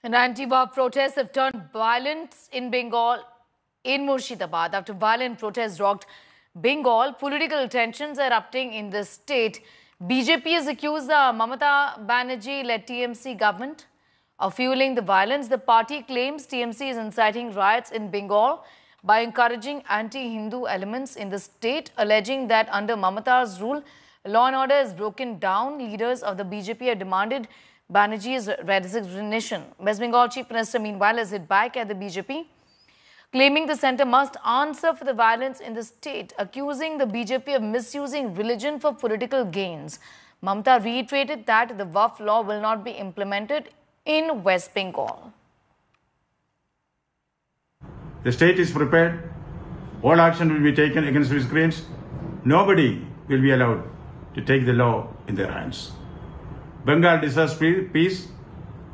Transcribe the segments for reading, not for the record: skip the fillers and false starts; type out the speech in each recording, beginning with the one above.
And anti-war protests have turned violent in Bengal in Murshidabad. After violent protests rocked Bengal, political tensions are erupting in the state. BJP has accused the Mamata Banerjee-led TMC government of fueling the violence. The party claims TMC is inciting riots in Bengal by encouraging anti-Hindu elements in the state, alleging that under Mamata's rule, law and order is broken down. Leaders of the BJP have demanded Banerjee's resignation. West Bengal Chief Minister, meanwhile, has hit back at the BJP, claiming the centre must answer for the violence in the state, accusing the BJP of misusing religion for political gains. Mamata reiterated that the Waqf law will not be implemented in West Bengal. The state is prepared. All action will be taken against miscreants. Nobody will be allowed to take the law in their hands. Bengal deserves peace.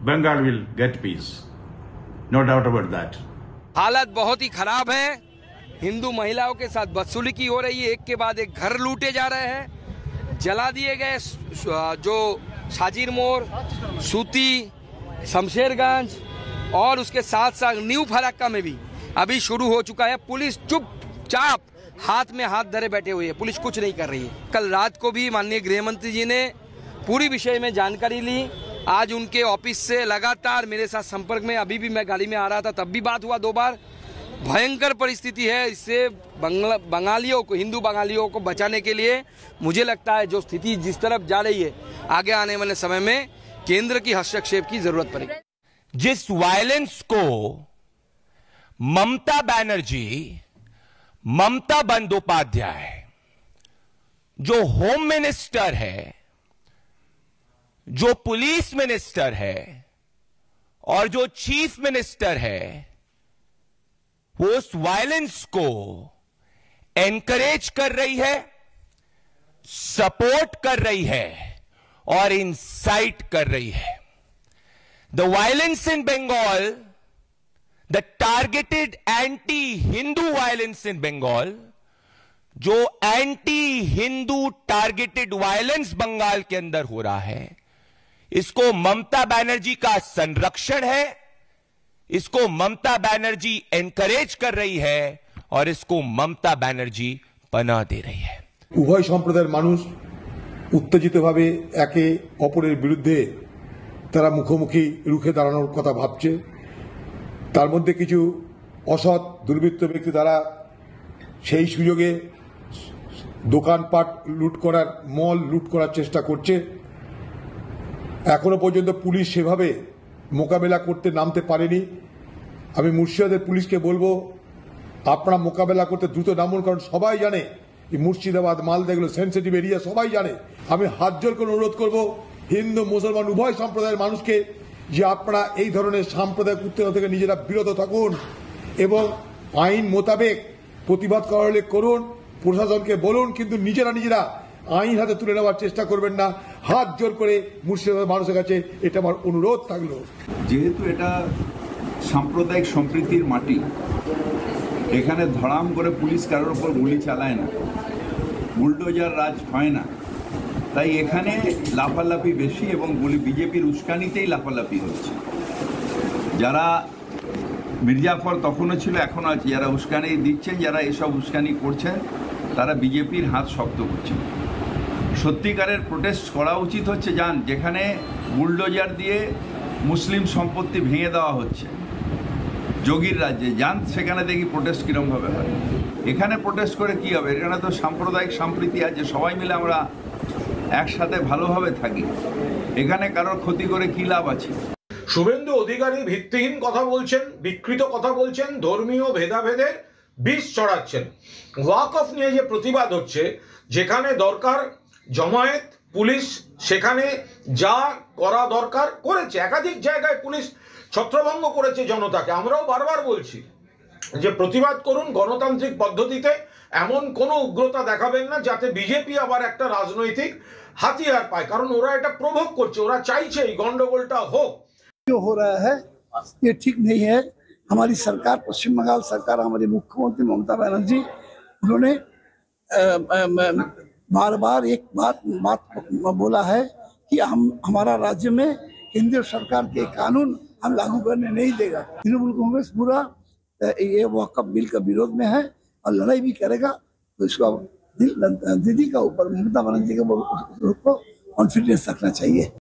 Bengal will get peace. No doubt about that. हालत बहुत ही खराब है। हिंदू महिलाओं के साथ बदसलूकी हो रही है। एक के बाद एक घर लूटे जा रहे हैं। जला दिए गए जो शाजीर मोड़, सूती, शमशेरगंज और उसके साथ साथ न्यू फरक्का में भी अभी शुरू हो चुका है। पुलिस चुपचाप हाथ में हाथ धरे बैठे हुए है। पुलिस कुछ नहीं कर रही है। कल रात को भी माननीय गृह मंत्री जी ने पूरी विषय में जानकारी ली। आज उनके ऑफिस से लगातार मेरे साथ संपर्क में, अभी भी मैं गाड़ी में आ रहा था तब भी बात हुआ 2 बार। भयंकर परिस्थिति है। इससे बंगालियों को, हिंदू बंगालियों को बचाने के लिए मुझे लगता है जो स्थिति जिस तरफ जा रही है, आगे आने वाले समय में केंद्र की हस्तक्षेप की जरूरत पड़ेगी। जिस वायलेंस को ममता बनर्जी, ममता बंदोपाध्याय जो होम मिनिस्टर है, जो पुलिस मिनिस्टर है और जो चीफ मिनिस्टर है, वो उस वायलेंस को एनकरेज कर रही है, सपोर्ट कर रही है और इंसाइट कर रही है। The violence in Bengal, the targeted anti Hindu violence in Bengal, जो anti Hindu targeted violence Bengal के अंदर हो रहा है, इसको ममता बनर्जी का संरक्षण है, इसको ममता बनर्जी एनकरेज कर रही है और इसको ममता बनर्जी पनाह दे रही है। উভয় সম্প্রদায়ের মানুষ উত্তেজিতভাবে একে অপরের বিরুদ্ধে তারা মুখোমুখি রুখে দাঁড়ানোর কথা ভাবছে। তার মধ্যে কিছু অসৎ দুর্বৃত্ত ব্যক্তি তারা সেই সুযোগে দোকানপাট লুট করার, মল লুট করার চেষ্টা করছে। এখনো পর্যন্ত পুলিশ সেভাবে মোকাবেলা করতে নামতে পারেনি। আমি মুর্শিদাবাদের পুলিশকে বলবো, আপনারা মোকাবেলা করতে দ্রুত নামুন, কারণ সবাই জানে মুর্শিদাবাদ, মালদা এগুলো সেন্সিটিভ এরিয়া, সবাই জানে। আমি হাত জোর করে অনুরোধ করব হিন্দু মুসলমান উভয় সম্প্রদায়ের মানুষকে যে আপনারা এই ধরনের সাম্প্রদায়িক উত্তেজনা থেকে নিজেরা বিরত থাকুন এবং আইন মোতাবেক প্রতিবাদ করা হলে করুন, প্রশাসনকে বলুন, কিন্তু নিজেরা আইন হাতে তুলে নেওয়ার চেষ্টা করবেন না। হাত জোর করে মুর্শিদাবাদের মানুষের কাছে এটা আমার অনুরোধ থাকলো। যেহেতু এটা সাম্প্রদায়িক সম্প্রীতির মাটি, এখানে ধড়াম করে পুলিশ কারোর উপর গুলি চালায় না, বুলডোজার রাজ হয় না, তাই এখানে লাফালাফি বেশি এবং বিজেপির উস্কানিতেই লাফালাফি হচ্ছে। যারা মির্জাফর তখনও ছিল, এখনও আছে, যারা উস্কানি দিচ্ছেন, যারা এসব উস্কানি করছেন, তারা বিজেপির হাত শক্ত করছেন। সত্যিকারের প্রোটেস্ট করা উচিত হচ্ছে যেখানে বুলডোজার দিয়ে মুসলিম সম্পত্তি ভেঙে দেওয়া হচ্ছে যোগীর রাজ্যে, সেখানে দেখি প্রোটেস্ট কীরকমভাবে হয়। এখানে প্রোটেস্ট করে কি হবে? এখানে তো সাম্প্রদায়িক সম্প্রীতি আছে, সবাই মিলে আমরা একসাথে ভালোভাবে থাকি। এখানে কারোর ক্ষতি করে কি লাভ আছে? শুভেন্দু অধিকারী ভিত্তিহীন কথা বলছেন, বিকৃত কথা বলছেন, ধর্মীয় ভেদাভেদের বিষ ছড়াচ্ছেন। ওয়াকফ নিয়ে যে প্রতিবাদ হচ্ছে, যেখানে দরকার জমায়েত, পুলিশ সেখানে যা করা দরকার করেছে। একাধিক জায়গায় পুলিশ ছত্রভঙ্গ করেছে জনতাকে। আমরাও বারবার বলছি যে প্রতিবাদ করুন গণতান্ত্রিক পদ্ধতিতে, এমন কোনো উগ্রতা দেখাবেন না যাতে বিজেপি আবার একটা রাজনৈতিক হাতিয়ার পায়, কারণ ওরা এটা প্রভোগ করছে, ওরা চাইছে এই গন্ডগোলটা হোক। हो रहा है ये ठीक नहीं है। हमारी सरकार, पश्चिम बंगाल सरकार, हमारी मुख्यमंत्री ममता बनर्जी, उन्होंने बार बार एक बात बोला है कि हमारा राज्य में केंद्र सरकार के कानून हम लागू करने नहीं देगा। तृणमूल कांग्रेस पूरा ये वक़्फ़ बिल का विरोध में है और लड़ाई भी करेगा। तो इसको दीदी का ऊपर, ममता बनर्जी के ऊपर कॉन्फिडेंस रखना चाहिए।